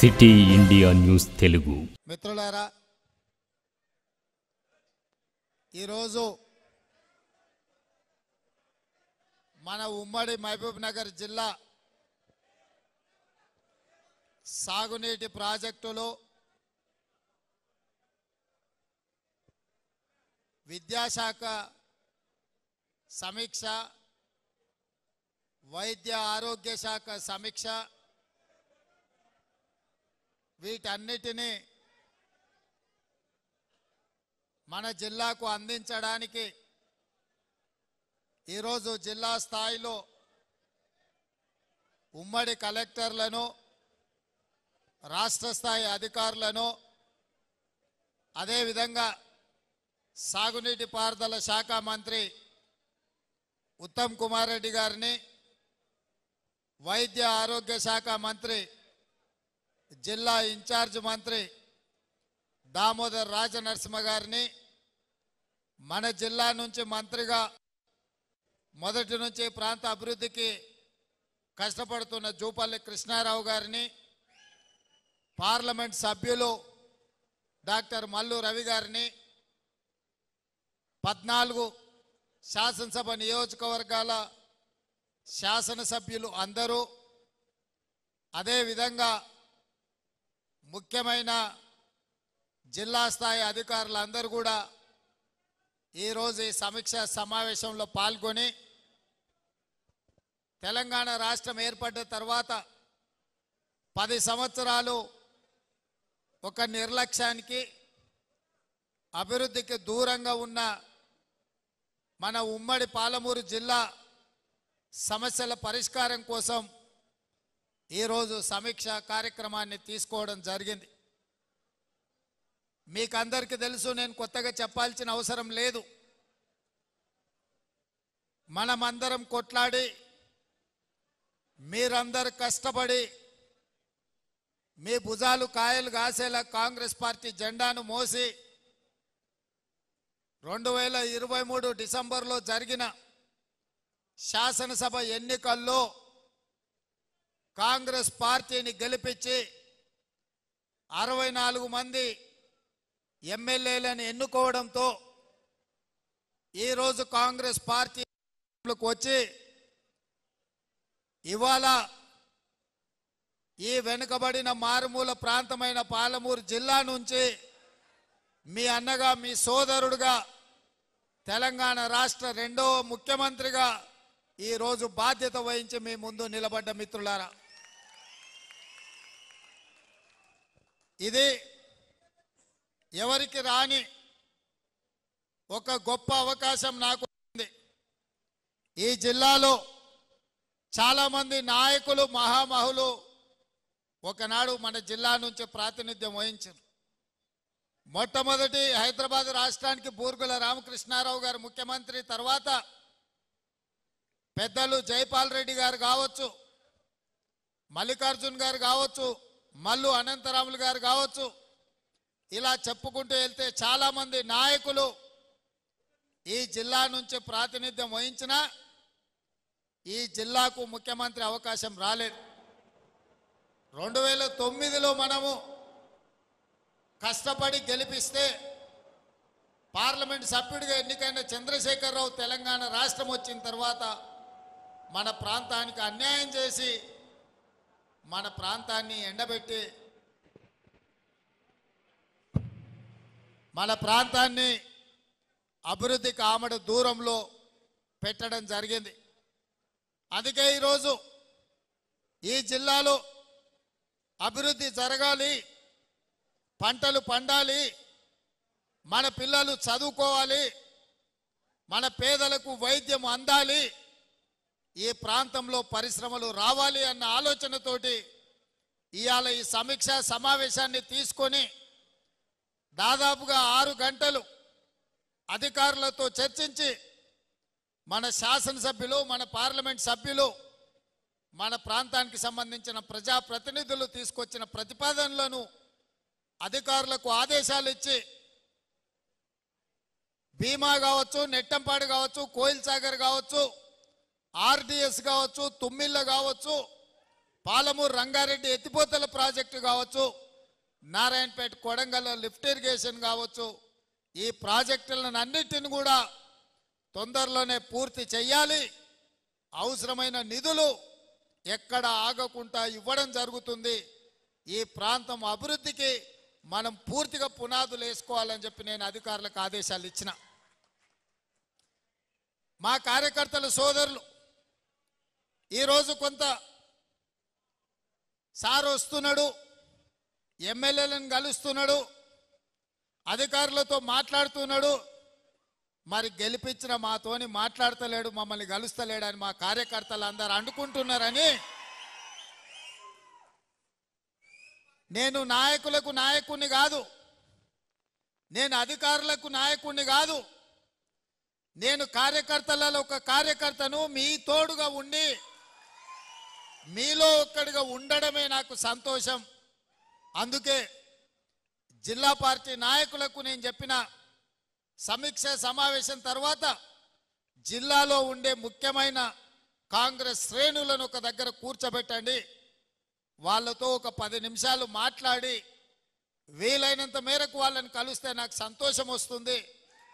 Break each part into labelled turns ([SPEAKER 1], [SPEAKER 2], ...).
[SPEAKER 1] City India news Telugu.
[SPEAKER 2] మిత్రులారా, ఈరోజు మన ఉమ్మడి మహబూబ్ నగర్ జిల్లా సాగునీటి ప్రాజెక్టులో విద్యాశాఖ సమీక్ష, వైద్య ఆరోగ్య శాఖ సమీక్ష, వీటన్నిటినీ మన జిల్లాకు అందించడానికి ఈరోజు జిల్లా స్థాయిలో ఉమ్మడి కలెక్టర్లను, రాష్ట్ర స్థాయి అధికారులను, అదేవిధంగా సాగునీటి పారుదల శాఖ మంత్రి ఉత్తమ్ కుమార్ రెడ్డి గారిని, వైద్య ఆరోగ్య శాఖ మంత్రి జిల్లా ఇన్ఛార్జ్ మంత్రి దామోదర్ రాజనరసింహ గారిని, మన జిల్లా నుంచి మంత్రిగా మొదటి నుంచి ప్రాంత అభివృద్ధికి కష్టపడుతున్న జూపల్లి కృష్ణారావు గారిని, పార్లమెంట్ సభ్యులు డాక్టర్ మల్లు రవి గారిని, 14 శాసనసభ నియోజకవర్గాల శాసనసభ్యులు అందరూ, అదేవిధంగా ముఖ్యమైన జిల్లా స్థాయి అధికారులందరూ కూడా ఈరోజు ఈ సమీక్ష సమావేశంలో పాల్గొని తెలంగాణ రాష్ట్రం ఏర్పడ్డ తర్వాత 10 సంవత్సరాలు ఒక నిర్లక్ష్యానికి, అభివృద్ధికి దూరంగా ఉన్న మన ఉమ్మడి పాలమూరు జిల్లా సమస్యల పరిష్కారం కోసం ఈరోజు సమీక్ష కార్యక్రమాన్ని తీసుకోవడం జరిగింది. మీకందరికీ తెలుసు, నేను కొత్తగా చెప్పాల్సిన అవసరం లేదు. మనమందరం కొట్లాడి, మీరందరూ కష్టపడి, మీ భుజాలు కాయలు కాసేలా కాంగ్రెస్ పార్టీ జెండాను మోసి 2023 డిసెంబర్లో జరిగిన శాసనసభ ఎన్నికల్లో కాంగ్రెస్ పార్టీని గెలిపించి 64 మంది ఎమ్మెల్యేలను ఎన్నుకోవడంతో ఈరోజు కాంగ్రెస్ పార్టీకి వచ్చి ఇవాళ ఈ వెనుకబడిన మారుమూల ప్రాంతమైన పాలమూరు జిల్లా నుంచి మీ అన్నగా, మీ సోదరుడుగా, తెలంగాణ రాష్ట్ర 2వ ముఖ్యమంత్రిగా ఈరోజు బాధ్యత వహించి మీ ముందు నిలబడ్డ మిత్రులారా, ఇది ఎవరికి రాని ఒక గొప్ప అవకాశం నాకు ఉంది. ఈ జిల్లాలో చాలామంది నాయకులు, మహామహులు ఒకనాడు మన జిల్లా నుంచి ప్రాతినిధ్యం వహించారు. మొట్టమొదటి హైదరాబాద్ రాష్ట్రానికి బూర్గుల రామకృష్ణారావు గారు ముఖ్యమంత్రి, తర్వాత పెద్దలు జైపాల్ రెడ్డి గారు కావచ్చు, మల్లికార్జున్ గారు కావచ్చు, మల్లు అనంతరాములు గారు కావచ్చు, ఇలా చెప్పుకుంటూ వెళ్తే చాలామంది నాయకులు ఈ జిల్లా నుంచి ప్రాతినిధ్యం వహించినా ఈ జిల్లాకు ముఖ్యమంత్రి అవకాశం రాలేదు. 2009లో మనము కష్టపడి గెలిపిస్తే పార్లమెంట్ సభ్యుడిగా ఎన్నికైన చంద్రశేఖరరావు తెలంగాణ రాష్ట్రం వచ్చిన తర్వాత మన ప్రాంతానికి అన్యాయం చేసి మన ప్రాంతాన్ని ఎండబెట్టి మన ప్రాంతాన్ని అభివృద్ధికి ఆమడ దూరంలో పెట్టడం జరిగింది. అందుకే ఈరోజు ఈ జిల్లాలో అభివృద్ధి జరగాలి, పంటలు పండాలి, మన పిల్లలు చదువుకోవాలి, మన పేదలకు వైద్యం అందాలి, ఈ ప్రాంతంలో పరిశ్రమలు రావాలి అన్న ఆలోచనతోటి ఇవాళ ఈ సమీక్ష సమావేశాన్ని తీసుకొని దాదాపుగా 6 గంటలు అధికారులతో చర్చించి మన శాసనసభ్యులు, మన పార్లమెంట్ సభ్యులు, మన ప్రాంతానికి సంబంధించిన ప్రజాప్రతినిధులు తీసుకొచ్చిన ప్రతిపాదనలను అధికారులకు ఆదేశాలు ఇచ్చి భీమా కావచ్చు, నెట్టంపాడు కావచ్చు, కోయిల్ సాగర్ కావచ్చు, ఆర్డిఎస్ కావచ్చు, తుమ్మిళ్ళ కావచ్చు, పాలమూరు రంగారెడ్డి ఎత్తిపోతల ప్రాజెక్టు కావచ్చు, నారాయణపేట కొడంగల్ లిఫ్ట్ ఇరిగేషన్ కావచ్చు, ఈ ప్రాజెక్టులను అన్నిటిని కూడా తొందరలోనే పూర్తి చేయాలి. అవసరమైన నిధులు ఎక్కడ ఆగకుండా ఇవ్వడం జరుగుతుంది. ఈ ప్రాంతం అభివృద్ధికి మనం పూర్తిగా పునాదులు వేసుకోవాలని చెప్పి నేను అధికారులకు ఆదేశాలు ఇచ్చిన. మా కార్యకర్తల సోదరులు ఈరోజు కొంత సార్ వస్తున్నాడు, ఎమ్మెల్యేలను కలుస్తున్నాడు, అధికారులతో మాట్లాడుతున్నాడు, మరి గెలిపించిన మాతోని మాట్లాడతలేడు, మమ్మల్ని కలుస్తలేడని మా కార్యకర్తలు అందరూ అనుకుంటున్నారని నేను నాయకులకు నాయకుడిని కాదు, నేను అధికారులకు నాయకుడిని కాదు, నేను కార్యకర్తలలో ఒక కార్యకర్తను. మీ తోడుగా ఉండి మీలో ఒక్కడిగా ఉండడమే నాకు సంతోషం. అందుకే జిల్లా పార్టీ నాయకులకు నేను చెప్పిన సమీక్ష సమావేశం తర్వాత జిల్లాలో ఉండే ముఖ్యమైన కాంగ్రెస్ శ్రేణులను ఒక దగ్గర కూర్చోబెట్టండి, వాళ్ళతో ఒక 10 నిమిషాలు మాట్లాడి వీలైనంత మేరకు వాళ్ళని కలిస్తే నాకు సంతోషం వస్తుంది,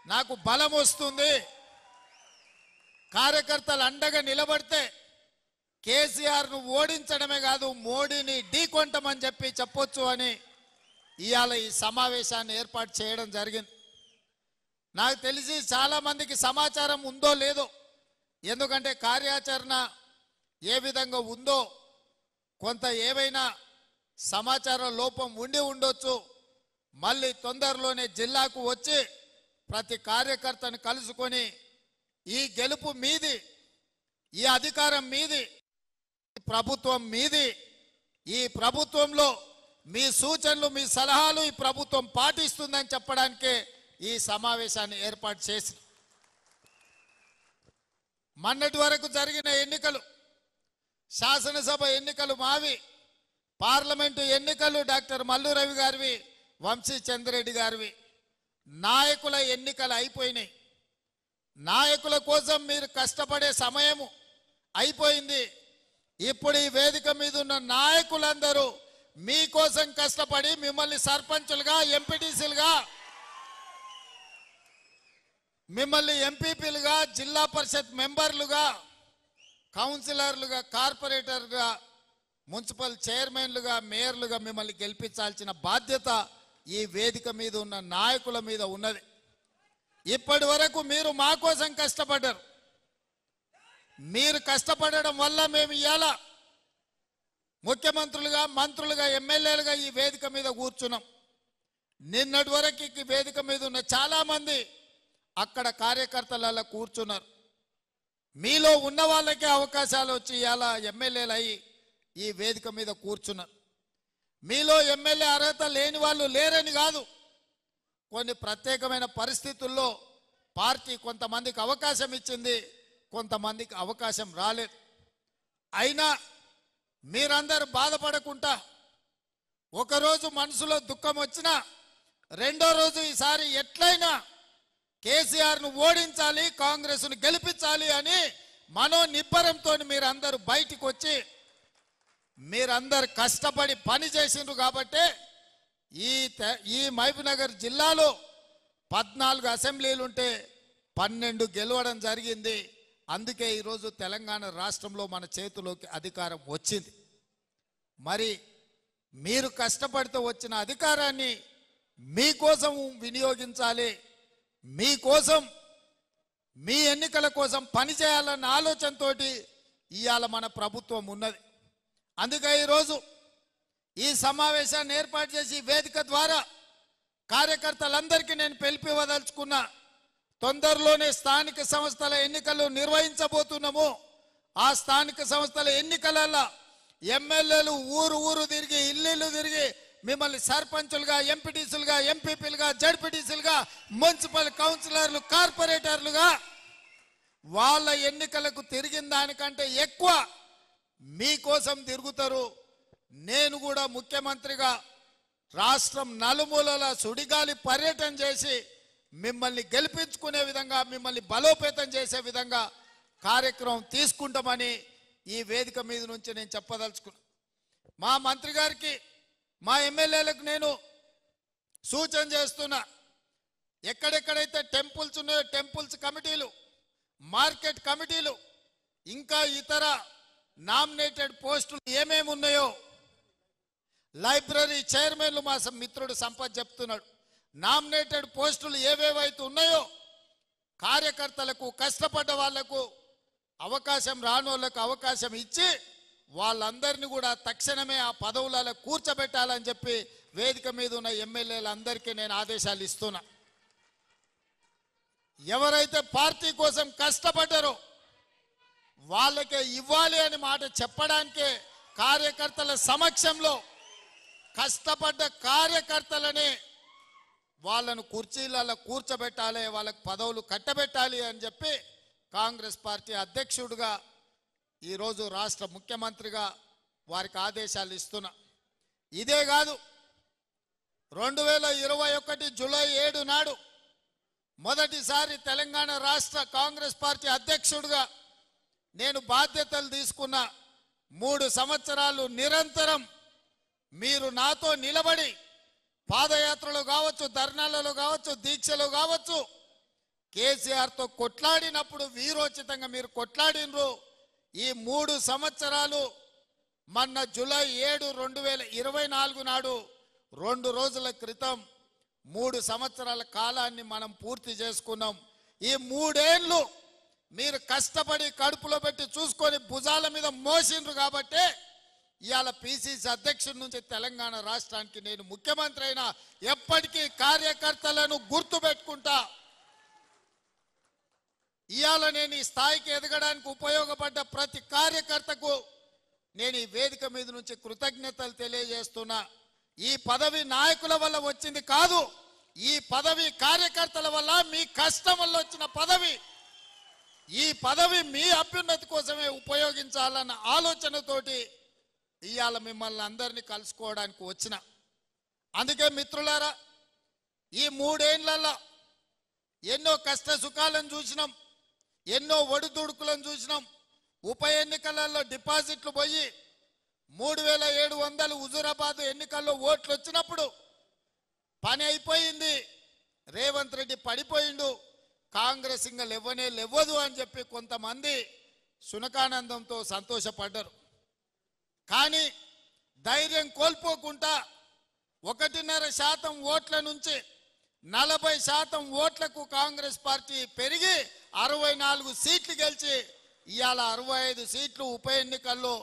[SPEAKER 2] నాకు బలం వస్తుంది. కార్యకర్తలు అండగా నిలబడితే కేసీఆర్ను ఓడించడమే కాదు, మోడీని ఢీకొంటామని చెప్పి చెప్పొచ్చు అని ఇవాళ ఈ సమావేశాన్ని ఏర్పాటు చేయడం జరిగింది. నాకు తెలిసి చాలామందికి సమాచారం ఉందో లేదో, ఎందుకంటే కార్యాచరణ ఏ విధంగా ఉందో కొంత ఏవైనా సమాచార లోపం ఉండి ఉండొచ్చు. మళ్ళీ తొందరలోనే జిల్లాకు వచ్చి ప్రతి కార్యకర్తను కలుసుకొని ఈ గెలుపు మీది, ఈ అధికారం మీది, ప్రభుత్వం మీది, ఈ ప్రభుత్వంలో మీ సూచనలు మీ సలహాలు ఈ ప్రభుత్వం పాటిస్తుందని చెప్పడానికే ఈ సమావేశాన్ని ఏర్పాటు చేసి, మొన్నటి వరకు జరిగిన ఎన్నికలు, శాసనసభ ఎన్నికలు మావి, పార్లమెంటు ఎన్నికలు డాక్టర్ మల్లు రవి గారివి, వంశీ చంద్రెడ్డి గారివి. నాయకుల ఎన్నికలు అయిపోయినాయి. నాయకుల కోసం మీరు కష్టపడే సమయము అయిపోయింది. ఇప్పుడు ఈ వేదిక మీద ఉన్న నాయకులందరూ మీకోసం కష్టపడి మిమ్మల్ని సర్పంచులుగా, ఎంపీటీసీలుగా, మిమ్మల్ని ఎంపీపీలుగా, జిల్లా పరిషత్ మెంబర్లుగా, కౌన్సిలర్లుగా, కార్పొరేటర్గా, మున్సిపల్ చైర్మన్లుగా, మేయర్లుగా మిమ్మల్ని గెలిపించాల్సిన బాధ్యత ఈ వేదిక మీద ఉన్న నాయకుల మీద ఉన్నది. ఇప్పటి వరకు మీరు మా కోసం కష్టపడ్డారు. మీరు కష్టపడడం వల్ల మేము ఇవాళ ముఖ్యమంత్రులుగా, మంత్రులుగా, ఎమ్మెల్యేలుగా ఈ వేదిక మీద కూర్చున్నాం. నిన్నటి వరకు ఈ వేదిక మీద ఉన్న చాలామంది అక్కడ కార్యకర్తలలో కూర్చున్నారు. మీలో ఉన్న వాళ్ళకే అవకాశాలు వచ్చి ఇవాళ ఎమ్మెల్యేలు అయ్యి ఈ వేదిక మీద కూర్చున్నారు. మీలో ఎమ్మెల్యే అర్హత లేని వాళ్ళు లేరని కాదు, కొన్ని ప్రత్యేకమైన పరిస్థితుల్లో పార్టీ కొంతమందికి అవకాశం ఇచ్చింది, కొంతమందికి అవకాశం రాలేదు. అయినా మీరందరూ బాధపడకుండా, ఒకరోజు మనసులో దుఃఖం వచ్చినా రెండో రోజు ఈసారి ఎట్లయినా కేసీఆర్ను ఓడించాలి, కాంగ్రెస్ను గెలిపించాలి అని మనోనిబ్బరంతో మీరందరూ బయటికి వచ్చి మీరందరు కష్టపడి పని చేసిండ్రు. కాబట్టి ఈ మహబూబ్నగర్ జిల్లాలో 14 అసెంబ్లీలు ఉంటే 12 గెలవడం జరిగింది. అందుకే ఈరోజు తెలంగాణ రాష్ట్రంలో మన చేతిలోకి అధికారం వచ్చింది. మరి మీరు కష్టపడితే వచ్చిన అధికారాన్ని మీకోసం వినియోగించాలి, మీకోసం, మీ ఎన్నికల కోసం పనిచేయాలన్న ఆలోచనతో ఇవాళ మన ప్రభుత్వం ఉన్నది. అందుకే ఈరోజు ఈ సమావేశాన్ని ఏర్పాటు చేసి వేదిక ద్వారా కార్యకర్తలందరికీ నేను పిలిపివదలుచుకున్నా. తొందరలోనే స్థానిక సంస్థల ఎన్నికలు నిర్వహించబోతున్నాము. ఆ స్థానిక సంస్థల ఎన్నికలలో ఎమ్మెల్యేలు ఊరు తిరిగి, ఇల్లు తిరిగి మిమ్మల్ని సర్పంచులుగా, ఎంపీటీసీలుగా, ఎంపీపీలుగా, జడ్పీటీసీలుగా, మున్సిపల్ కౌన్సిలర్లు, కార్పొరేటర్లుగా వాళ్ళ ఎన్నికలకు తిరిగిన దానికంటే ఎక్కువ మీకోసం తిరుగుతారు. నేను కూడా ముఖ్యమంత్రిగా రాష్ట్రం నలుమూలల సుడిగాలి పర్యటన చేసి మిమ్మల్ని గెలిపించుకునే విధంగా, మిమ్మల్ని బలోపేతం చేసే విధంగా కార్యక్రమం తీసుకుంటామని ఈ వేదిక మీద నుంచి నేను చెప్పదలుచుకున్నా. మా మంత్రి గారికి మా ఎమ్మెల్యేలకు నేను సూచన చేస్తున్నా, ఎక్కడెక్కడైతే టెంపుల్స్ ఉన్నాయో టెంపుల్స్ కమిటీలు, మార్కెట్ కమిటీలు, ఇంకా ఇతర నామినేటెడ్ పోస్టులు ఏమేమి ఉన్నాయో, లైబ్రరీ చైర్మన్లు మా మిత్రుడు సంపత్ చెప్తున్నాడు, నామినేటెడ్ పోస్టులు ఏవేవైతే ఉన్నాయో కార్యకర్తలకు, కష్టపడ్డ వాళ్లకు అవకాశం, రానోళ్లకు అవకాశం ఇచ్చి వాళ్ళందరినీ కూడా తక్షణమే ఆ పదవులలో కూర్చోబెట్టాలని చెప్పి వేదిక మీద ఉన్న ఎమ్మెల్యేలందరికీ నేను ఆదేశాలు ఇస్తున్నా. ఎవరైతే పార్టీ కోసం కష్టపడ్డారో వాళ్ళకే ఇవ్వాలి అని మాట చెప్పడానికే కార్యకర్తల సమక్షంలో కష్టపడ్డ కార్యకర్తలని వాళ్ళను కుర్చీలలో కూర్చోబెట్టాలి, వాళ్ళకు పదవులు కట్టబెట్టాలి అని చెప్పి కాంగ్రెస్ పార్టీ అధ్యక్షుడిగా ఈరోజు రాష్ట్ర ముఖ్యమంత్రిగా వారికి ఆదేశాలు ఇస్తున్నా. ఇదే కాదు, 2021 జూలై 7 నాడు మొదటిసారి తెలంగాణ రాష్ట్ర కాంగ్రెస్ పార్టీ అధ్యక్షుడిగా నేను బాధ్యతలు తీసుకున్న 3 సంవత్సరాలు నిరంతరం మీరు నాతో నిలబడి పాదయాత్రలో కావచ్చు, ధర్నాలలో కావచ్చు, దీక్షలో కావచ్చు, కేసీఆర్తో కొట్లాడినప్పుడు వీరోచితంగా మీరు కొట్లాడినరు. ఈ 3 సంవత్సరాలు మొన్న జూలై 7, 2024 నాడు 2 రోజుల క్రితం 3 సంవత్సరాల కాలాన్ని మనం పూర్తి చేసుకున్నాం. ఈ 3 ఏళ్ళు మీరు కష్టపడి కడుపులో పెట్టి చూసుకొని భుజాల మీద మోసిండ్రు కాబట్టి ఇవాళ పిసిసి అధ్యక్షుడి నుంచి తెలంగాణ రాష్ట్రానికి నేను ముఖ్యమంత్రి అయినా ఎప్పటికీ కార్యకర్తలను గుర్తుపెట్టుకుంటా. ఇవాళ నేను ఈ స్థాయికి ఎదగడానికి ఉపయోగపడ్డ ప్రతి కార్యకర్తకు నేను ఈ వేదిక మీద నుంచి కృతజ్ఞతలు తెలియజేస్తున్నా. ఈ పదవి నాయకుల వల్ల వచ్చింది కాదు, ఈ పదవి కార్యకర్తల వల్ల, మీ కష్టం వల్ల వచ్చిన పదవి. ఈ పదవి మీ అభ్యున్నతి కోసమే ఉపయోగించాలన్న ఆలోచనతోటి ఇవాళ మిమ్మల్ని అందరినీ కలుసుకోవడానికి వచ్చిన. అందుకే మిత్రులారా, ఈ 3 ఏళ్లలో ఎన్నో కష్ట సుఖాలను చూసినాం, ఎన్నో ఒడిదుడుకులను చూసినాం. ఉప ఎన్నికలలో డిపాజిట్లు పోయి 3700 హుజూరాబాద్ ఎన్నికల్లో ఓట్లు వచ్చినప్పుడు పని అయిపోయింది, రేవంత్ రెడ్డి పడిపోయిండు, కాంగ్రెస్ ఇంకా లేవదు అని చెప్పి కొంతమంది సునకానందంతో సంతోషపడ్డారు. కానీ ధైర్యం కోల్పోకుండా 1.5% ఓట్ల నుంచి 40% ఓట్లకు కాంగ్రెస్ పార్టీ పెరిగి 64 సీట్లు గెలిచి ఇవాళ 65 సీట్లు ఉప ఎన్నికల్లో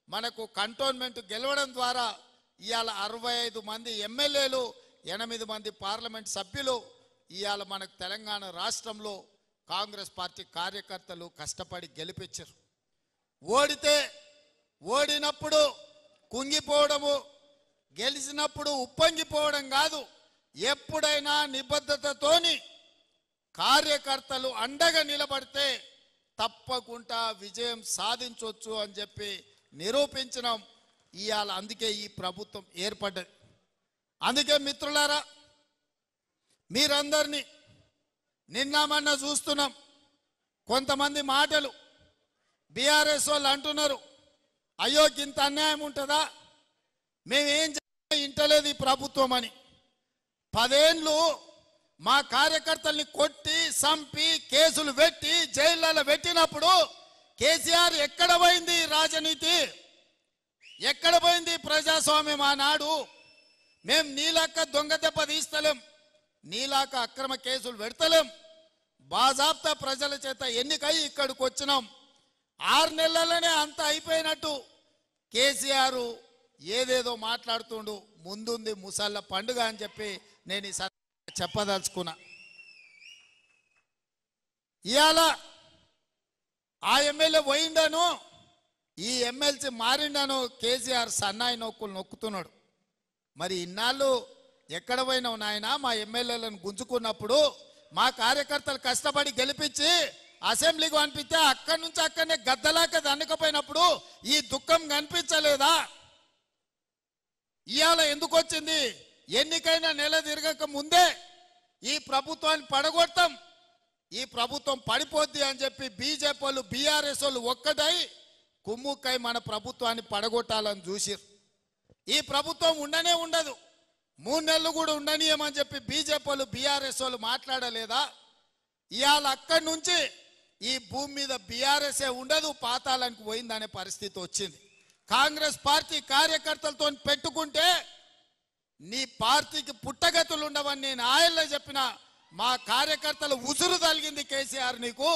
[SPEAKER 2] మనకు కంటోన్మెంట్ గెలవడం ద్వారా ఇవాళ 65 మంది ఎమ్మెల్యేలు, 8 మంది పార్లమెంట్ సభ్యులు ఇవాళ మనకు తెలంగాణ రాష్ట్రంలో కాంగ్రెస్ పార్టీ కార్యకర్తలు కష్టపడి గెలిపించారు. ఓడినప్పుడు కుంగిపోవడము, గెలిచినప్పుడు ఉప్పొంగిపోవడం కాదు, ఎప్పుడైనా నిబద్ధతతోని కార్యకర్తలు అండగా నిలబడితే తప్పకుండా విజయం సాధించవచ్చు అని చెప్పి నిరూపించడం ఇవాళ. అందుకే ఈ ప్రభుత్వం ఏర్పడ్డది. అందుకే మిత్రులారా, మీరందరినీ నిన్న మొన్న చూస్తున్నాం. కొంతమంది మాటలు బీఆర్ఎస్ వాళ్ళు అంటున్నారు, అయ్యో ఇంత అన్యాయం ఉంటుందా, మేమేం ఇంటలేదు ఈ ప్రభుత్వం అని. 10 ఏళ్ళు మా కార్యకర్తల్ని కొట్టి సంపి కేసులు పెట్టి జైళ్ళలో పెట్టినప్పుడు కేసీఆర్ ఎక్కడ పోయింది రాజనీతి, ఎక్కడ పోయింది ప్రజాస్వామ్యం? ఆనాడు మేము నీలాక దొంగ దెబ్బ తీస్తలేం, నీలాక అక్రమ కేసులు పెడతలేం, బాజాబ్తా ప్రజల చేత ఎన్నికై ఇక్కడికి వచ్చినాం. 6 నెలలనే అంత అయిపోయినట్టు కేసీఆర్ ఏదేదో మాట్లాడుతుండు. ముందుంది ముసళ్ళ పండుగ అని చెప్పి నేను ఈ చెప్పదలుచుకున్నా. ఇవాళ ఆ ఎమ్మెల్యే పోయిండను, ఈ ఎమ్మెల్సీ మారిండను కేసీఆర్ సన్నాయి నొక్కులు నొక్కుతున్నాడు. మరి ఇన్నాళ్ళు ఎక్కడ పోయినావు నాయన? మా ఎమ్మెల్యేలను గుంజుకున్నప్పుడు, మా కార్యకర్తలు కష్టపడి గెలిపించి అసెంబ్లీకి పంపిస్తే అక్కడి నుంచి అక్కడనే గద్దలాక దండకపోయినప్పుడు ఈ దుఃఖం కనిపించలేదా? ఇవాళ ఎందుకు వచ్చింది? ఎన్నికైనా నెల తిరగక ముందే ఈ ప్రభుత్వాన్ని పడగొడతాం, ఈ ప్రభుత్వం పడిపోద్ది అని చెప్పి బీజేపీ వాళ్ళు, బీఆర్ఎస్ వాళ్ళు ఒక్కటై కుమ్ముక్కై మన ప్రభుత్వాన్ని పడగొట్టాలని చూసిరు. ఈ ప్రభుత్వం ఉండనే ఉండదు, 3 నెలలు కూడా ఉండనీయమని చెప్పి బీజేపీ వాళ్ళు బీఆర్ఎస్ వాళ్ళు మాట్లాడలేదా? ఇవాళ అక్కడి నుంచి ఈ భూమి మీద బీఆర్ఎస్ఏ ఉండదు, పాతాళానికి పోయిందనే పరిస్థితి వచ్చింది. కాంగ్రెస్ పార్టీ కార్యకర్తలతో పెట్టుకుంటే నీ పార్టీకి పుట్టగతులు ఉండవని నేను ఆయల్లో చెప్పిన. మా కార్యకర్తలు ఉసురు తలిగింది కేసీఆర్, నీకు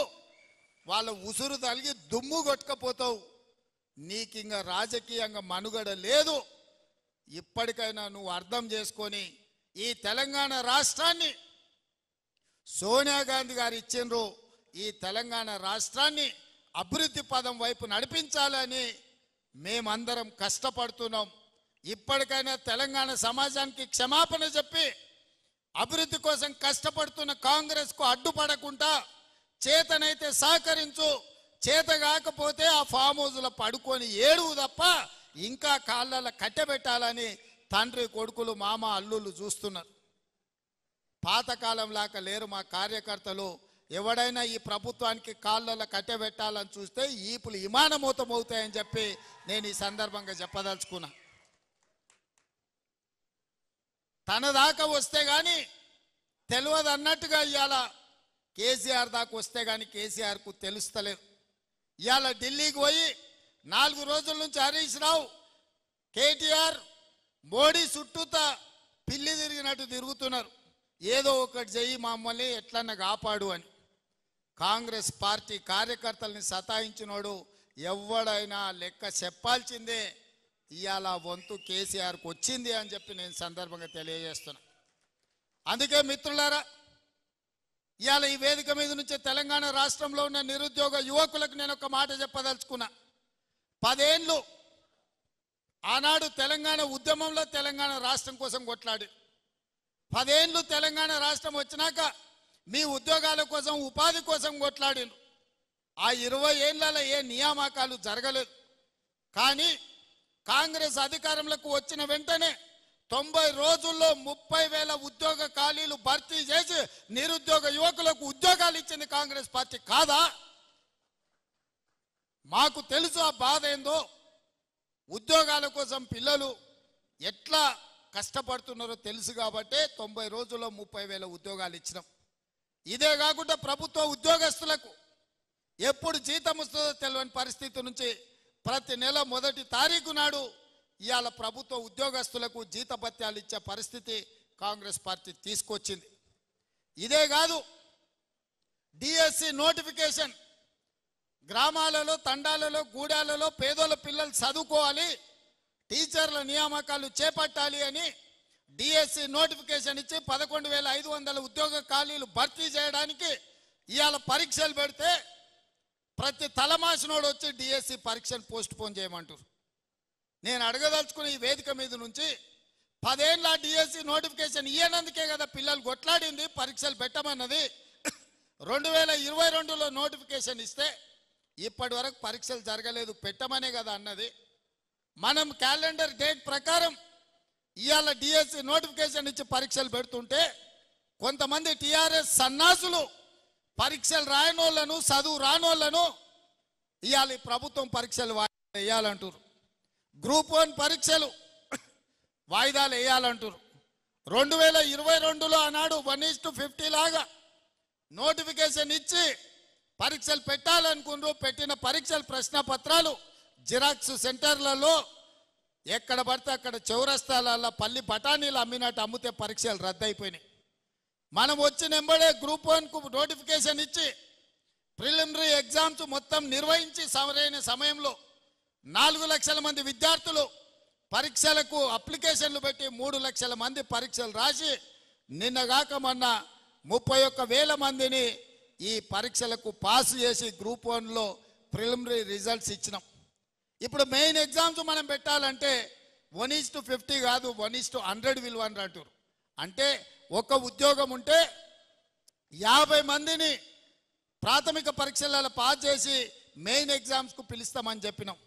[SPEAKER 2] వాళ్ళ ఉసురు తలిగి దుమ్ము కొట్టుకపోతావు, నీకింక రాజకీయంగా మనుగడ లేదు. ఇప్పటికైనా నువ్వు అర్థం చేసుకొని ఈ తెలంగాణ రాష్ట్రాన్ని సోనియా గాంధీ గారు ఇచ్చిండ్రు, ఈ తెలంగాణ రాష్ట్రాన్ని అభివృద్ధి పదం వైపు నడిపించాలని మేమందరం కష్టపడుతున్నాం. ఇప్పటికైనా తెలంగాణ సమాజానికి క్షమాపణ చెప్పి అభివృద్ధి కోసం కష్టపడుతున్న కాంగ్రెస్కు అడ్డుపడకుండా చేతనైతే సహకరించు, చేత కాకపోతే ఆ ఫామ్ హౌస్లో పడుకొని ఏడువు తప్ప ఇంకా కాళ్ళ కట్టెబెట్టాలని తండ్రి కొడుకులు మామ అల్లుళ్ళు చూస్తున్నారు. పాతకాలం లాగా లేరు మా కార్యకర్తలు. ఎవడైనా ఈ ప్రభుత్వానికి కాళ్ళ కట్టెబెట్టాలని చూస్తే ఈపులు విమానమూతం అవుతాయని చెప్పి నేను ఈ సందర్భంగా చెప్పదలుచుకున్నా. తన దాకా వస్తే కానీ తెలియదు అన్నట్టుగా ఇవాళ కేసీఆర్ దాకా వస్తే కానీ కేసీఆర్కు తెలుస్తలేదు. ఇవాళ ఢిల్లీకి పోయి 4 రోజుల నుంచి హరీష్ రావు కేటీఆర్ మోడీ చుట్టూతా పిల్లి తిరిగినట్టు తిరుగుతున్నారు. ఏదో ఒకటి చెయ్యి మమ్మల్ని ఎట్లన్నా కాపాడు అని. కాంగ్రెస్ పార్టీ కార్యకర్తల్ని సతాయించినోడు ఎవడైనా లెక్క చెప్పాల్సిందే. ఇవాళ వంతు కేసీఆర్కి వచ్చింది అని చెప్పి నేను సందర్భంగా తెలియజేస్తున్నా. అందుకే మిత్రులారా, ఇవాళ ఈ వేదిక మీద నుంచి తెలంగాణ రాష్ట్రంలో ఉన్న నిరుద్యోగ యువకులకు నేను ఒక మాట చెప్పదలుచుకున్నా. 10 ఏళ్ళు ఆనాడు తెలంగాణ ఉద్యమంలో తెలంగాణ రాష్ట్రం కోసం కొట్లాడి 10 ఏళ్ళు తెలంగాణ రాష్ట్రం వచ్చినాక మీ ఉద్యోగాల కోసం ఉపాధి కోసం కొట్లాడిను. ఆ 20 ఏళ్లలో ఏ నియామకాలు జరగలేదు. కానీ కాంగ్రెస్ అధికారంలోకి వచ్చిన వెంటనే 90 రోజుల్లో 30,000 ఉద్యోగ ఖాళీలు భర్తీ చేసి నిరుద్యోగ యువకులకు ఉద్యోగాలు ఇచ్చింది కాంగ్రెస్ పార్టీ కాదా? మాకు తెలుసు ఆ బాధ ఏందో. ఉద్యోగాల కోసం పిల్లలు ఎట్లా కష్టపడుతున్నారో తెలుసు కాబట్టి 90 రోజుల్లో 30,000 ఉద్యోగాలు ఇచ్చినాం. ఇదే కాకుండా ప్రభుత్వ ఉద్యోగస్తులకు ఎప్పుడు జీతం వస్తుందో తెలియని పరిస్థితి నుంచి ప్రతి నెల 1వ తారీఖు నాడు ఇవాళ ప్రభుత్వ ఉద్యోగస్తులకు జీతభత్యాలు ఇచ్చే పరిస్థితి కాంగ్రెస్ పార్టీ తీసుకొచ్చింది. ఇదే కాదు, డిఎస్సి నోటిఫికేషన్ గ్రామాలలో తండాలలో గూడాలలో పేదోళ్ళ పిల్లలు చదువుకోవాలి, టీచర్ల నియామకాలు చేపట్టాలి అని డిఎస్సి నోటిఫికేషన్ ఇచ్చి 11,500 ఉద్యోగ ఖాళీలు భర్తీ చేయడానికి ఇవాళ పరీక్షలు పెడితే ప్రతి తలమాసినోడు వచ్చి డిఎస్సి పరీక్షను పోస్ట్ పోన్ చేయమంటారు. నేను అడగదలుచుకున్న ఈ వేదిక మీద నుంచి 10 ఏళ్ళ డిఎస్సి నోటిఫికేషన్ ఇయ్యనందుకే కదా పిల్లలు కొట్లాడింది, పరీక్షలు పెట్టమన్నది. 2022లో నోటిఫికేషన్ ఇస్తే ఇప్పటి వరకు పరీక్షలు జరగలేదు, పెట్టమనే కదా అన్నది. మనం క్యాలెండర్ డేట్ ప్రకారం ఇవాళ డిఎస్సి నోటిఫికేషన్ ఇచ్చి పరీక్షలు పెడుతుంటే కొంతమంది టీఆర్ఎస్ సన్నాసులు పరీక్షలు రాయనోళ్లను చదువు రానోళ్లను ఇవాళ ప్రభుత్వం పరీక్షలు వేయాలంటారు. గ్రూప్ 1 పరీక్షలు వాయిదాలు వేయాలంటారు. 2022లో ఆనాడు 1:50 లాగా నోటిఫికేషన్ ఇచ్చి పరీక్షలు పెట్టాలనుకున్నారు. పెట్టిన పరీక్షల ప్రశ్న పత్రాలు జిరాక్స్ సెంటర్లలో ఎక్కడ పడితే అక్కడ చౌరస్తాలలో పల్లి బఠానీలు అమ్మినట్టు అమ్మితే పరీక్షలు రద్దయిపోయినాయి. మనం వచ్చిన వెంబడే గ్రూప్ 1కు నోటిఫికేషన్ ఇచ్చి ప్రిలిమినరీ ఎగ్జామ్స్ మొత్తం నిర్వహించి సరైన సమయంలో 4 లక్షల మంది విద్యార్థులు పరీక్షలకు అప్లికేషన్లు పెట్టి 3 లక్షల మంది పరీక్షలు రాసి నిన్నగాక మొన్న 31,000 మందిని ఈ పరీక్షలకు పాస్ చేసి గ్రూప్ 1లో ప్రిలిమినరీ రిజల్ట్స్ ఇచ్చినాం. ఇప్పుడు మెయిన్ ఎగ్జామ్స్ మనం పెట్టాలంటే 1:50 కాదు 1:100 విలువని అంటారు. అంటే ఒక ఉద్యోగం ఉంటే 50 మందిని ప్రాథమిక పరీక్షలలో పాస్ చేసి మెయిన్ ఎగ్జామ్స్కు పిలుస్తామని చెప్పినాం.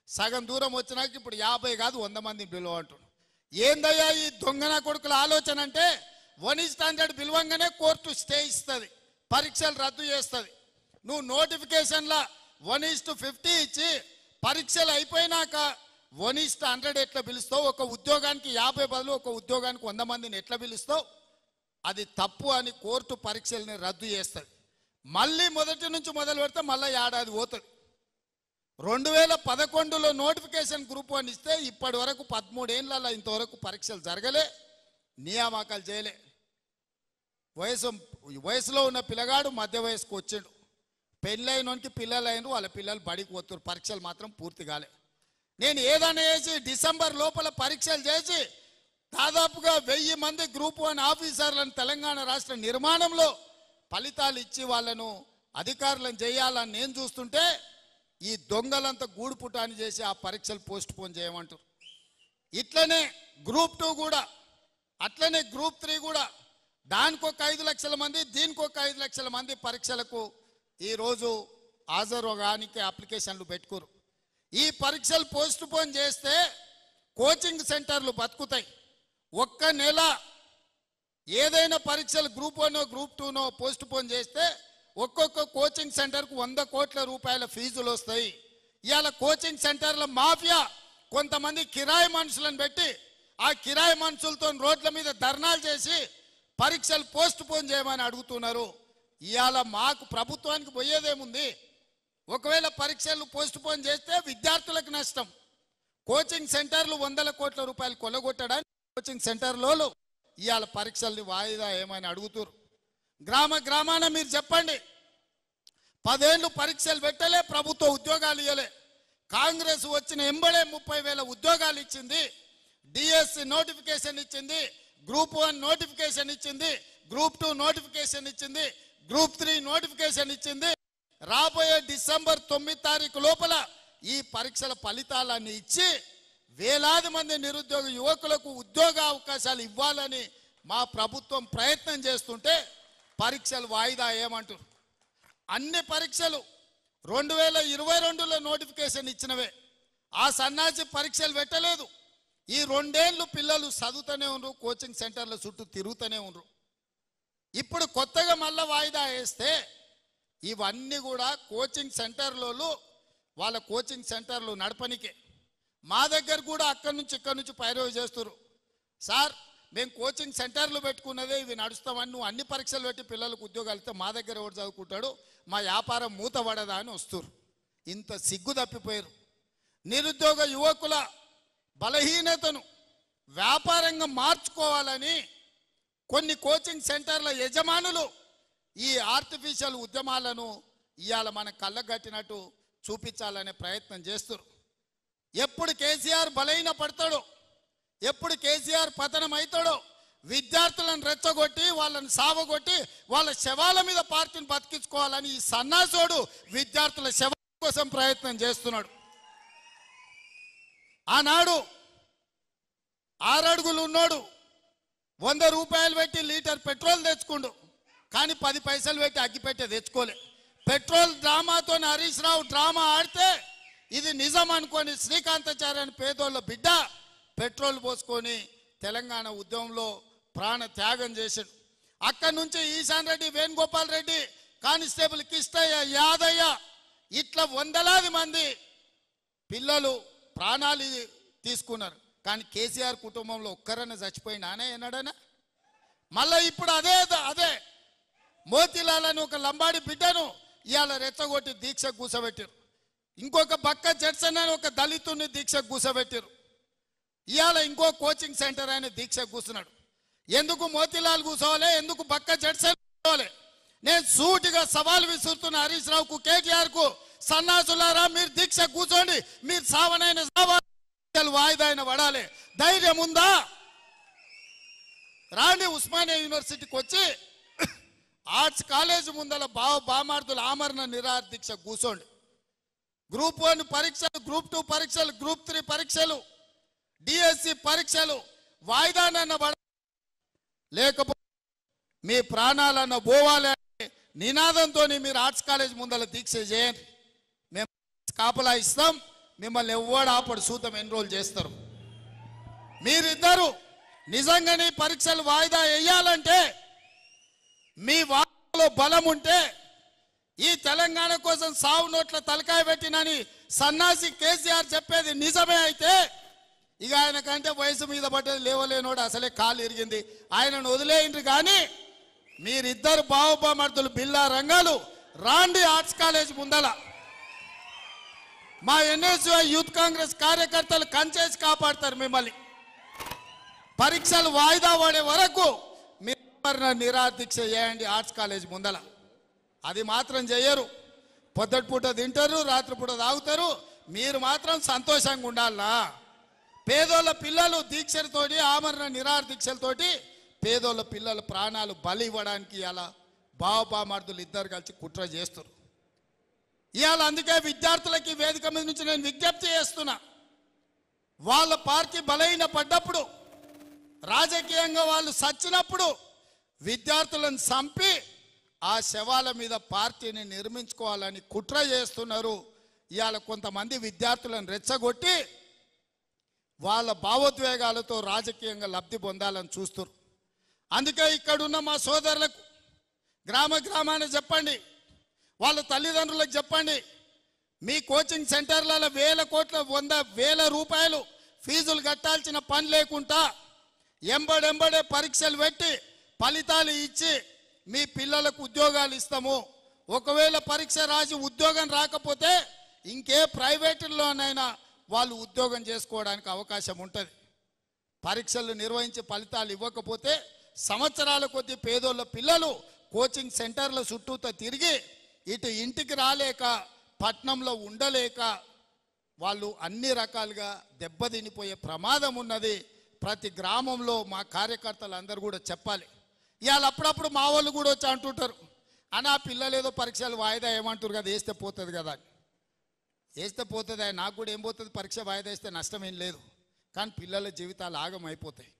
[SPEAKER 2] సగం దూరం వచ్చినాక ఇప్పుడు 50 కాదు 100 మందిని పిలువ అంటున్నాం. ఏందయ్యా ఈ దొంగన కొడుకుల ఆలోచన అంటే 1:100 పిలువంగానే కోర్టు స్టే ఇస్తుంది, పరీక్షలు రద్దు చేస్తుంది. నువ్వు నోటిఫికేషన్లో 1:50 ఇచ్చి పరీక్షలు అయిపోయినాక 1:100 ఎట్లా పిలుస్తావు, ఒక ఉద్యోగానికి 50 బదులు ఒక ఉద్యోగానికి 100 మందిని ఎట్లా పిలుస్తావు, అది తప్పు అని కోర్టు పరీక్షల్ని రద్దు చేస్తుంది. మళ్ళీ మొదటి నుంచి మొదలు పెడితే మళ్ళీ ఏడాది పోతుంది. 2011లో నోటిఫికేషన్ గ్రూప్ 1 ఇస్తే ఇప్పటి వరకు 13 ఏళ్ళ ఇంతవరకు పరీక్షలు జరగలే, నియామకాలు చేయలే. వయసులో ఉన్న పిల్లగాడు మధ్య వయసుకు వచ్చాడు, పెళ్ళైనోనికి పిల్లలైన వాళ్ళ పిల్లలు బడికి పోతున్నారు, పరీక్షలు మాత్రం పూర్తి కాలే. నేను ఏదైనా చేసి డిసెంబర్ లోపల పరీక్షలు చేసి దాదాపుగా 1000 మంది గ్రూప్ 1 ఆఫీసర్లను తెలంగాణ రాష్ట్ర నిర్మాణంలో ఫలితాలు ఇచ్చి వాళ్ళను అధికారులను చేయాలని నేను చూస్తుంటే ఈ దొంగలంతా గూడు పుటాని చేసి ఆ పరీక్షలు పోస్ట్ పోన్ చేయమంటారు. ఇట్లనే గ్రూప్ 2 కూడా, అట్లనే గ్రూప్ 3 కూడా, దానికి ఒక 5 లక్షల మంది, దీనికి ఒక 5 లక్షల మంది పరీక్షలకు ఈరోజు హాజరుగానికి అప్లికేషన్లు పెట్టుకోరు. ఈ పరీక్షలు పోస్ట్ పోన్ చేస్తే కోచింగ్ సెంటర్లు బతుకుతాయి. ఒక్క నెల ఏదైనా పరీక్షలు గ్రూప్ 1 గ్రూప్ 2 పోస్ట్ పోన్ చేస్తే ఒక్కొక్క కోచింగ్ సెంటర్కు 100 కోట్ల రూపాయల ఫీజులు వస్తాయి. ఇవాళ కోచింగ్ సెంటర్ల మాఫియా కొంతమంది కిరాయి మనుషులను పెట్టి ఆ కిరాయి మనుషులతో రోడ్ల మీద ధర్నాలు చేసి పరీక్షలు పోస్ట్ పోన్ చేయమని అడుగుతున్నారు. ఇవాళ మాకు ప్రభుత్వానికి పోయేదేముంది, ఒకవేళ పరీక్షలు పోస్ట్ పోన్ చేస్తే విద్యార్థులకు నష్టం. కోచింగ్ సెంటర్లు 100 కోట్ల రూపాయలు కొల్లగొట్టడానికి కోచింగ్ సెంటర్లో ఇవాళ పరీక్షల్ని వాయిదా ఏమని అడుగుతారు. గ్రామాన మీరు చెప్పండి, 10 ఏళ్ళు పరీక్షలు పెట్టలే, ప్రభుత్వ ఉద్యోగాలు ఇవ్వలే. కాంగ్రెస్ వచ్చిన ఎంబడే 30,000 ఉద్యోగాలు ఇచ్చింది, డిఎస్సి నోటిఫికేషన్ ఇచ్చింది, గ్రూప్ 1 నోటిఫికేషన్ ఇచ్చింది, గ్రూప్ 2 నోటిఫికేషన్ ఇచ్చింది, గ్రూప్ 3 నోటిఫికేషన్ ఇచ్చింది. రాబోయే డిసెంబర్ 9 తారీఖు లోపల ఈ పరీక్షల ఫలితాలన్నీ ఇచ్చి వేలాది మంది నిరుద్యోగ యువకులకు ఉద్యోగ అవకాశాలు ఇవ్వాలని మా ప్రభుత్వం ప్రయత్నం చేస్తుంటే పరీక్షలు వాయిదా ఏమంటారు. అన్ని పరీక్షలు 2022లో నోటిఫికేషన్ ఇచ్చినవే, ఆ సన్నాసి పరీక్షలు పెట్టలేదు. ఈ 2 ఏళ్ళు పిల్లలు చదువుతూనే ఉన్నారు, కోచింగ్ సెంటర్ల చుట్టూ తిరుగుతూనే ఉన్నారు. ఇప్పుడు కొత్తగా మళ్ళీ వాయిదా వేస్తే ఇవన్నీ కూడా కోచింగ్ సెంటర్లలో వాళ్ళ కోచింగ్ సెంటర్లు నడపనికే. మా దగ్గర కూడా అక్కడి నుంచి ఇక్కడి నుంచి పైరవి చేస్తారు. సార్ మేము కోచింగ్ సెంటర్లు పెట్టుకున్నదే ఇవి నడుస్తామని, నువ్వు అన్ని పరీక్షలు పెట్టి పిల్లలకు ఉద్యోగాలు ఇస్తే మా దగ్గర ఎవరు చదువుకుంటాడు, మా వ్యాపారం మూతపడదా అని వస్తారు. ఇంత సిగ్గు తప్పిపోయారు. నిరుద్యోగ యువకుల బలహీనతను వ్యాపారంగా మార్చుకోవాలని కొన్ని కోచింగ్ సెంటర్ల యజమానులు ఈ ఆర్టిఫిషియల్ ఉద్యమాలను ఇవాళ మన కళ్ళగట్టినట్టు చూపించాలనే ప్రయత్నం చేస్తారు. ఎప్పుడు కేసీఆర్ బలహీన పడతాడో, ఎప్పుడు కేసీఆర్ పతనం అవుతాడో విద్యార్థులను రెచ్చగొట్టి వాళ్ళని సావగొట్టి వాళ్ళ శవాల మీద పార్టీని బతికించుకోవాలని ఈ సన్నాసోడు విద్యార్థుల శవం కోసం ప్రయత్నం చేస్తున్నాడు. ఆనాడు 6 అడుగులు ఉన్నోడు 100 రూపాయలు పెట్టి లీటర్ పెట్రోల్ తెచ్చుకుండు, కానీ 10 పైసలు పెట్టి అగ్గిపెట్టే తెచ్చుకోలే. పెట్రోల్ డ్రామాతో హరీష్ రావు డ్రామా ఆడితే ఇది నిజం అనుకొని శ్రీకాంతాచార్య అని పేదోళ్ళ బిడ్డ పెట్రోల్ పోసుకొని తెలంగాణ ఉద్యమంలో ప్రాణ త్యాగం చేశాడు. అక్కడి నుంచి ఈశాన్ రెడ్డి, వేణుగోపాల్ రెడ్డి, కానిస్టేబుల్ కిష్టయ్య, యాదయ్య, ఇట్లా వందలాది మంది పిల్లలు ప్రాణాలు తీసుకున్నారు. కానీ కేసీఆర్ కుటుంబంలో ఒక్కరన్నా చచ్చిపోయినానే ఏనాడనా? మళ్ళీ ఇప్పుడు అదే మోతీలాల్ అని ఒక లంబాడి బిడ్డను ఇవాళ రెచ్చగొట్టి దీక్ష కూసబెట్టారు. ఇంకొక బక్క జడ్సన్ అని ఒక దళితుని దీక్ష కూసబెట్టారు. ఇవాళ ఇంకో కోచింగ్ సెంటర్ ఆయన దీక్ష కూర్చున్నాడు. ఎందుకు మోతీలాల్ కూర్చోవాలి, ఎందుకు బక్క జడ్సన్ కూర్చోవాలి? నేను సూటిగా సవాల్ విసురుతున్న హరీష్ రావుకు, కేటీఆర్కు, సన్నాసులారా మీరు దీక్ష కూర్చోండి, మీరు సావనైన వాయిదా అయిన పడాలి. ధైర్యం ఉందా? రాండి ఉస్మానియా యూనివర్సిటీకి వచ్చి ఆర్ట్స్ కాలేజ్ ముందల బామార్దుల ఆమరణ నిరాహార దీక్ష కూర్చోండి. గ్రూప్ 1 పరీక్షలు, గ్రూప్ 2 పరీక్షలు, గ్రూప్ 3 పరీక్షలు, డిఎస్సి పరీక్షలు వాయిదానన్న పడ, లేకపోతే మీ ప్రాణాలన్న పోవాలి అనే నినాదంతో మీరు ఆర్ట్స్ కాలేజ్ ముందల దీక్ష చేయండి. మేము కాపలా ఇస్తాం, మిమ్మల్ని ఎవ్వడు ఆపడు, సూతం ఎన్రోల్ చేస్తారు. మీరిద్దరు నిజంగానే పరీక్షలు వాయిదా వేయాలంటే, మీ వాదనలో బలం ఉంటే ఈ తెలంగాణ కోసం సావు నోట్ల తలకాయ పెట్టినని సన్నాసి కేసీఆర్ చెప్పేది నిజమే అయితే ఇక ఆయన కంటే వయసు మీద పడ్డది లేవలేనోడు అసలే కాలు ఇరిగింది, ఆయనను వదిలేయండి. కానీ మీరిద్దరు బావబామర్దులు బిల్లా రంగాలు రాండి ఆర్ట్స్ కాలేజ్ ముందల. మా ఎన్ఎస్యుఐ యూత్ కాంగ్రెస్ కార్యకర్తలు కంచేసి కాపాడతారు మిమ్మల్ని. పరీక్షలు వాయిదా పడే వరకు మీరు నిరాదీక్ష చేయండి ఆర్ట్స్ కాలేజ్ ముందల. అది మాత్రం చేయరు. పొద్దుటిపూట తింటారు, రాత్రిపూట తాగుతారు, మీరు మాత్రం సంతోషంగా ఉండాలా. పేదోళ్ళ పిల్లలు దీక్షలతోటి ఆమరణ నిరాహార దీక్షలతోటి పేదోళ్ళ పిల్లల ప్రాణాలు బలి ఇవ్వడానికి ఇలా బావబామర్దులు ఇద్దరు కలిసి కుట్ర చేస్తారు. ఇవాళ అందుకే విద్యార్థులకి వేదిక మీద నుంచి నేను విజ్ఞప్తి చేస్తున్నా, వాళ్ళ పార్టీ బలహీన పడ్డప్పుడు, రాజకీయంగా వాళ్ళు సచ్చినప్పుడు విద్యార్థులను చంపి ఆ శవాల మీద పార్టీని నిర్మించుకోవాలని కుట్ర చేస్తున్నారు. ఇవాళ కొంతమంది విద్యార్థులను రెచ్చగొట్టి వాళ్ళ భావోద్వేగాలతో రాజకీయంగా లబ్ధి పొందాలని చూస్తారు. అందుకే ఇక్కడున్న మా సోదరులకు గ్రామాన్ని చెప్పండి, వాళ్ళ తల్లిదండ్రులకు చెప్పండి, మీ కోచింగ్ సెంటర్లలో 1000 కోట్ల 100,000 రూపాయలు ఫీజులు కట్టాల్సిన పని లేకుండా ఎంబడెంబడే పరీక్షలు పెట్టి ఫలితాలు ఇచ్చి మీ పిల్లలకు ఉద్యోగాలు ఇస్తాము. ఒకవేళ పరీక్ష రాసి ఉద్యోగం రాకపోతే ఇంకే ప్రైవేటుల్లోనైనా వాళ్ళు ఉద్యోగం చేసుకోవడానికి అవకాశం ఉంటుంది. పరీక్షలు నిర్వహించి ఫలితాలు ఇవ్వకపోతే సంవత్సరాల కొద్దీ పేదోళ్ళ పిల్లలు కోచింగ్ సెంటర్ల చుట్టూతో తిరిగి ఇటు ఇంటికి రాలేక పట్నంలో ఉండలేక వాళ్ళు అన్ని రకాలుగా దెబ్బతినిపోయే ప్రమాదం ఉన్నది. ప్రతి గ్రామంలో మా కార్యకర్తలు అందరూ కూడా చెప్పాలి. ఇవాళ అప్పుడప్పుడు మా వాళ్ళు కూడా వచ్చి అంటుంటారు, అన్నా పిల్లలు ఏదో పరీక్షలు వాయిదా ఏమంటారు కదా, వేస్తే పోతుంది కదా. వేస్తే పోతుంది, నాకు కూడా ఏం పోతుంది, పరీక్ష వాయిదా వేస్తే నష్టం ఏం లేదు. కానీ పిల్లల జీవితాలు ఆగమైపోతాయి.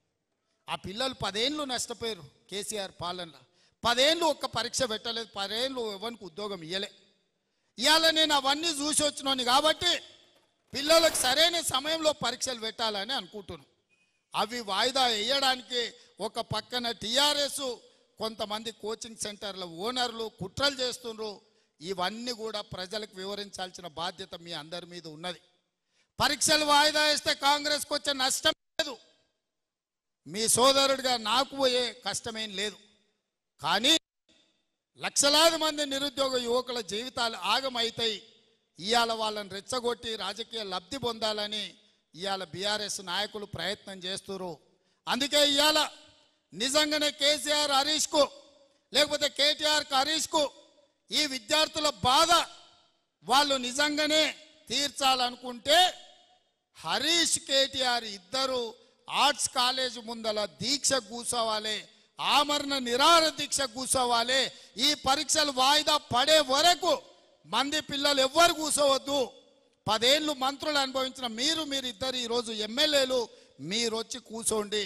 [SPEAKER 2] ఆ పిల్లలు 10 ఏళ్ళు నష్టపోయారు కేసీఆర్ పాలనలో. 10 ఏళ్ళు ఒక్క పరీక్ష పెట్టలేదు, 10 ఏళ్ళు ఎవరికి ఉద్యోగం ఇవ్వలే. ఇవాళ నేను అవన్నీ చూసి వచ్చినాను కాబట్టి పిల్లలకు సరైన సమయంలో పరీక్షలు పెట్టాలని అనుకుంటున్నాను. అవి వాయిదా వేయడానికి ఒక పక్కన టీఆర్ఎస్ కొంతమంది కోచింగ్ సెంటర్ల ఓనర్లు కుట్రలు చేస్తున్నారు. ఇవన్నీ కూడా ప్రజలకు వివరించాల్సిన బాధ్యత మీ అందరి మీద ఉన్నది. పరీక్షలు వాయిదా వేస్తే కాంగ్రెస్కి వచ్చే నష్టం లేదు, మీ సోదరుడిగా నాకు పోయే కష్టమేం లేదు. కానీ లక్షలాది మంది నిరుద్యోగ యువకుల జీవితాలు ఆగమవుతాయి. ఇవాళ వాళ్ళని రెచ్చగొట్టి రాజకీయ లబ్ధి పొందాలని ఇవాళ బీఆర్ఎస్ నాయకులు ప్రయత్నం చేస్తున్నారు. అందుకే ఇవాళ నిజంగానే కేసీఆర్ హరీష్కు లేకపోతే కేటీఆర్కి హరీష్కు ఈ విద్యార్థుల బాధ వాళ్ళు నిజంగానే తీర్చాలనుకుంటే హరీష్ కేటీఆర్ ఇద్దరు ఆర్ట్స్ కాలేజ్ ముందల దీక్ష కూర్చోవాలి, ఆమరణ నిరాహార దీక్ష కూర్చోవాలి. ఈ పరీక్షలు వాయిదా పడే వరకు మంది పిల్లలు ఎవ్వరు కూర్చోవద్దు. 10 ఏళ్ళు మంత్రులు అనుభవించిన మీరిద్దరు ఈరోజు ఎమ్మెల్యేలు మీరు వచ్చి కూర్చోండి.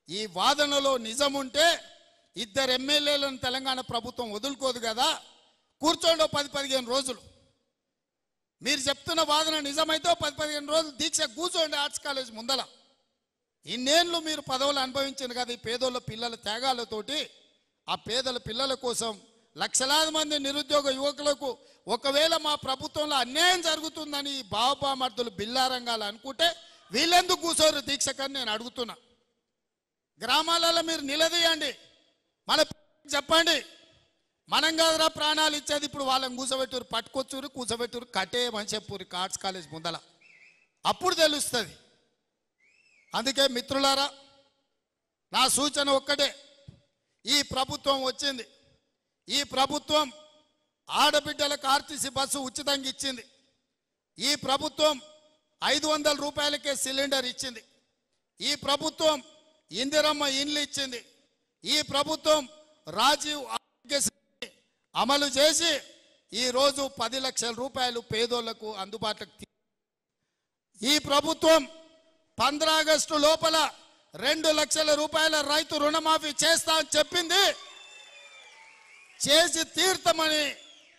[SPEAKER 2] ఈ వాదనలో నిజం ఉంటే 2 ఎమ్మెల్యేలను తెలంగాణ ప్రభుత్వం వదులుకోదు కదా, కూర్చోండి 10-15 రోజులు. మీరు చెప్తున్న వాదన నిజమైతే 10-15 రోజులు దీక్ష కూర్చోండి ఆర్ట్స్ కాలేజ్ ముందల. ఇన్నేళ్ళు మీరు పదవులు అనుభవించారు కదా ఈ పేదోళ్ళ పిల్లల త్యాగాలతోటి. ఆ పేదల పిల్లల కోసం లక్షలాది మంది నిరుద్యోగ యువకులకు ఒకవేళ మా ప్రభుత్వంలో అన్యాయం జరుగుతుందని బావబామర్దులు బిల్లారంగాలు అనుకుంటే వీళ్ళెందుకు కూర్చోరు దీక్షకని నేను అడుగుతున్నా. గ్రామాలలో మీరు నిలదీయండి, మన చెప్పండి, మనం కాదురా ప్రాణాలు ఇచ్చేది, ఇప్పుడు వాళ్ళని కూర్చోబెట్టురు, పట్టుకొచ్చురు, కూర్చోబెట్టురు, కట్టేయమని చెప్పురు ఆర్ట్స్ కాలేజ్ ముందల. అప్పుడు తెలుస్తుంది. అందుకే మిత్రులారా, నా సూచన ఒక్కటే, ఈ ప్రభుత్వం వచ్చింది, ఈ ప్రభుత్వం ఆడబిడ్డలకు ఆర్టీసీ బస్సు ఉచితంగా ఇచ్చింది, ఈ ప్రభుత్వం 500 రూపాయలకే సిలిండర్ ఇచ్చింది, ఈ ప్రభుత్వం ఇందిరమ్మ ఇండ్లు ఇచ్చింది, ఈ ప్రభుత్వం రాజీవ్ ఆరోగ్యశ్రీ అమలు చేసి ఈరోజు 10 లక్షల రూపాయలు పేదోళ్లకు అందుబాటులోకి. ఈ ప్రభుత్వం 15 ఆగస్టు లోపల 2 లక్షల రూపాయల రైతు రుణమాఫీ చేస్తా అని చెప్పింది, చేసి తీర్థమని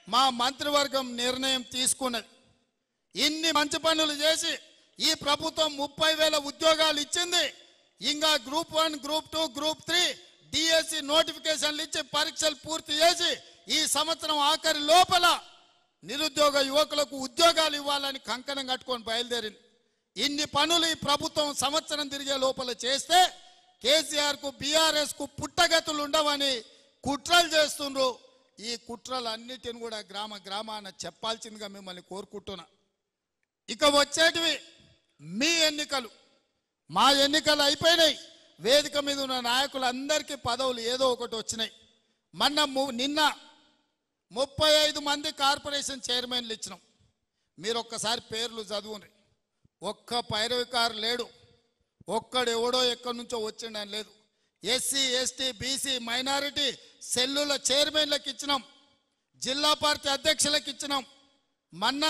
[SPEAKER 2] మా మంత్రివర్గం నిర్ణయం తీసుకున్నది. ఇన్ని మంచి పనులు చేసి ఈ ప్రభుత్వం 30,000 ఉద్యోగాలు ఇచ్చింది. ఇంకా గ్రూప్ 1, గ్రూప్ 2, గ్రూప్ 3 డిఎస్సి నోటిఫికేషన్లు ఇచ్చి పరీక్షలు పూర్తి చేసి ఈ సంవత్సరం ఆఖరి లోపల నిరుద్యోగ యువకులకు ఉద్యోగాలు ఇవ్వాలని కంకణం కట్టుకొని బయలుదేరింది. ఇన్ని పనులు ఈ ప్రభుత్వం సంవత్సరం తిరిగే లోపల చేస్తే కేసీఆర్కు బీఆర్ఎస్కు పుట్టగతులు ఉండవని కుట్రలు చేస్తుండ్రు. ఈ కుట్రలన్నిటిని కూడా గ్రామాన చెప్పాల్సిందిగా మిమ్మల్ని కోరుకుంటున్నా. ఇక వచ్చేటివి మీ ఎన్నికలు. మా ఎన్నికలు అయిపోయినాయి. వేదిక మీద ఉన్న నాయకులందరికీ పదవులు ఏదో ఒకటి వచ్చినాయి. నిన్న 35 మంది కార్పొరేషన్ చైర్మన్లు ఇచ్చినాం. మీరు ఒక్కసారి పేర్లు చదువుని. ఒక్క పైరవికారు లేడు. ఒక్కడెవడో ఎక్కడి నుంచో వచ్చిండని లేదు. ఎస్సీ ఎస్టీ బీసీ మైనారిటీ సెల్లుల చైర్మన్లకు ఇచ్చినాం. జిల్లా పార్టీ అధ్యక్షులకు ఇచ్చినాం. మొన్న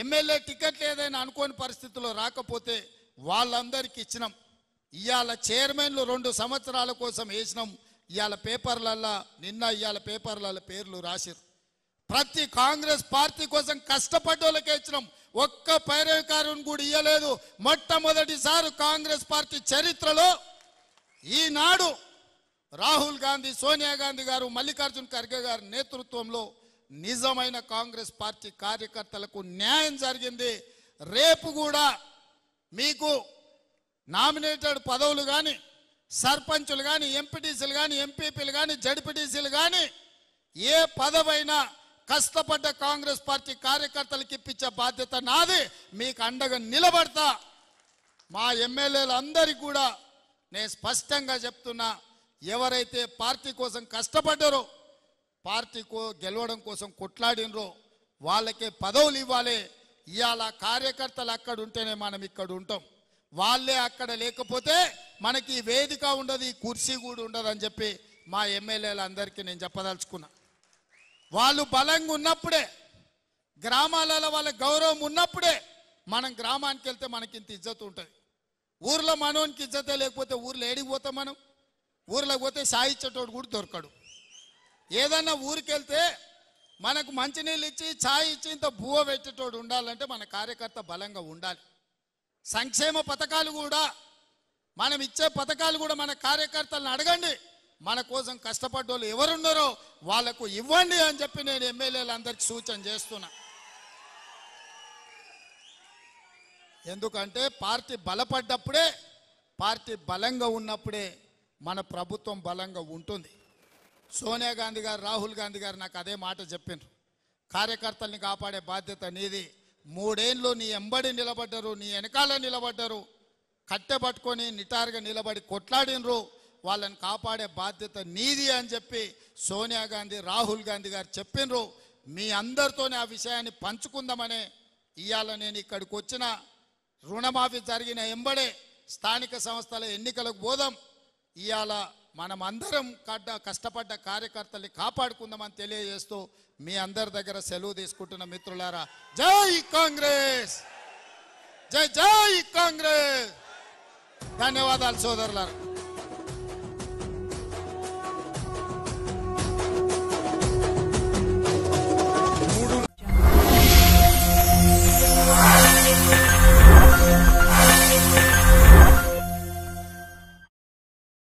[SPEAKER 2] ఎమ్మెల్యే టికెట్లు ఏదైనా అనుకోని పరిస్థితుల్లో రాకపోతే వాళ్ళందరికీ ఇచ్చినాం. ఇవాళ చైర్మన్లు 2 సంవత్సరాల కోసం వేసినాం. ఇవాళ పేపర్లల్లో ఇవాళ పేపర్లలో పేర్లు రాసిరు. ప్రతి కాంగ్రెస్ పార్టీ కోసం కష్టపడ్డోళ్ళకే ఇచ్చినాం. ఒక్క పైరవికారుని కూడా ఇయ్యలేదు. మొట్టమొదటిసారి కాంగ్రెస్ పార్టీ చరిత్రలో ఈనాడు రాహుల్ గాంధీ, సోనియా గాంధీ గారు, మల్లికార్జున్ ఖర్గే గారి నేతృత్వంలో నిజమైన కాంగ్రెస్ పార్టీ కార్యకర్తలకు న్యాయం జరిగింది. రేపు కూడా మీకు నామినేటెడ్ పదవులు కానీ, సర్పంచులు కానీ, ఎంపీటీసీలు కానీ, ఎంపీపీలు కానీ, జడ్పీటీసీలు కానీ ఏ పదవైనా కష్టపడ్డ కాంగ్రెస్ పార్టీ కార్యకర్తలకు ఇప్పించే బాధ్యత నాది. మీకు అండగా నిలబడతా. మా ఎమ్మెల్యేలు అందరికీ కూడా నేను స్పష్టంగా చెప్తున్నా, ఎవరైతే పార్టీ కోసం కష్టపడ్డారో, పార్టీ గెలవడం కోసం కొట్లాడినరో వాళ్ళకే పదవులు ఇవ్వాలి. ఇవాళ కార్యకర్తలు అక్కడ ఉంటేనే మనం ఇక్కడ ఉంటాం. వాళ్ళే అక్కడ లేకపోతే మనకి వేదిక ఉండదు, ఈ కుర్చీ కూడా ఉండదు అని చెప్పి మా ఎమ్మెల్యేలు అందరికీ నేను చెప్పదలుచుకున్నా. వాళ్ళు బలంగా ఉన్నప్పుడే, గ్రామాలలో వాళ్ళ గౌరవం ఉన్నప్పుడే మనం గ్రామానికి వెళ్తే మనకి ఇంత ఇజ్జత్ ఉంటుంది. ఊర్లో మనోనికి ఇజ్జతే లేకపోతే ఊర్లో ఏడికి పోతాం మనం? ఊర్లోకి పోతే సాయిచ్చేటోడు కూడా దొరకడు. ఏదన్నా ఊరికి వెళ్తే మనకు మంచినీళ్ళు ఇచ్చి ఛాయ్ ఇచ్చి ఇంత బువ్వ పెట్టేటోడు ఉండాలంటే మన కార్యకర్త బలంగా ఉండాలి. సంక్షేమ పథకాలు కూడా, మనం ఇచ్చే పథకాలు కూడా మన కార్యకర్తలను అడగండి. మన కోసం కష్టపడ్డోళ్ళు ఎవరున్నారో వాళ్లకు ఇవ్వండి అని చెప్పి నేను ఎమ్మెల్యేలందరికీ సూచన చేస్తున్నా. ఎందుకంటే పార్టీ బలపడ్డప్పుడే, పార్టీ బలంగా ఉన్నప్పుడే మన ప్రభుత్వం బలంగా ఉంటుంది. సోనియా గాంధీ గారు, రాహుల్ గాంధీ గారు నాకు అదే మాట చెప్పిండ్రు. కార్యకర్తల్ని కాపాడే బాధ్యత నీది. 3 ఏళ్ళు నీ ఎంబడి నిలబడ్డారు, నీ వెనకాల నిలబడ్డారు, కట్టెపట్టుకొని నిటారుగా నిలబడి కొట్లాడినరు. వాళ్ళని కాపాడే బాధ్యత నీది అని చెప్పి సోనియా గాంధీ, రాహుల్ గాంధీ గారు చెప్పినరు. మీ అందరితోనే ఆ విషయాన్ని పంచుకుందామనే ఇవాళ నేను ఇక్కడికి వచ్చిన. రుణమాఫీ జరిగిన ఎంబడే స్థానిక సంస్థల ఎన్నికలకు పోదాం. ఇవాళ మనం అందరం కష్టపడ్డ కార్యకర్తల్ని కాపాడుకుందామని తెలియజేస్తూ మీ అందరి దగ్గర సెలవు తీసుకుంటున్న మిత్రులారా, జై కాంగ్రెస్, జై జై కాంగ్రెస్. ధన్యవాదాలు సోదరులారా.